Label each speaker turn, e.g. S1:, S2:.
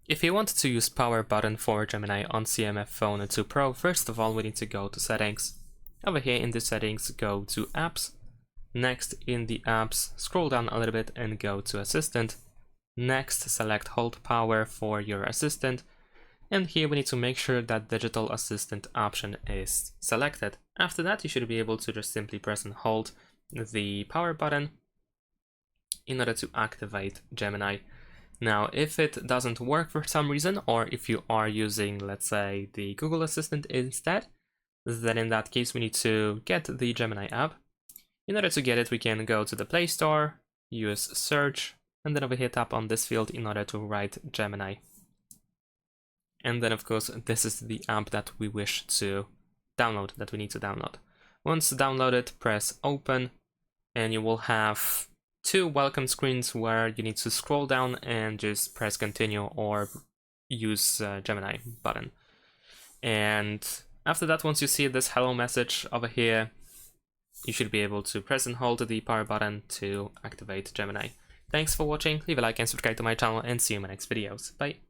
S1: If you want to use power button for Gemini on CMF Phone 2 Pro, first of all we need to go to settings. Over here in the settings, go to apps. Next in the apps, scroll down a little bit and go to assistant. Next, select hold power for your assistant. And here we need to make sure that digital assistant option is selected. After that, you should be able to just simply press and hold the power button in order to activate Gemini. Now, if it doesn't work for some reason, or if you are using, let's say, the Google Assistant instead, then in that case we need to get the Gemini app. In order to get it, we can go to the Play Store, use search, and then over here tap on this field in order to write Gemini. And then of course this is the app that we wish to download, that we need to download. Once downloaded, press open, and you will have two welcome screens where you need to scroll down and just press continue or use Gemini button. And after that, once you see this hello message over here, you should be able to press and hold the power button to activate Gemini. Thanks for watching, leave a like and subscribe to my channel, and see you in my next videos. Bye!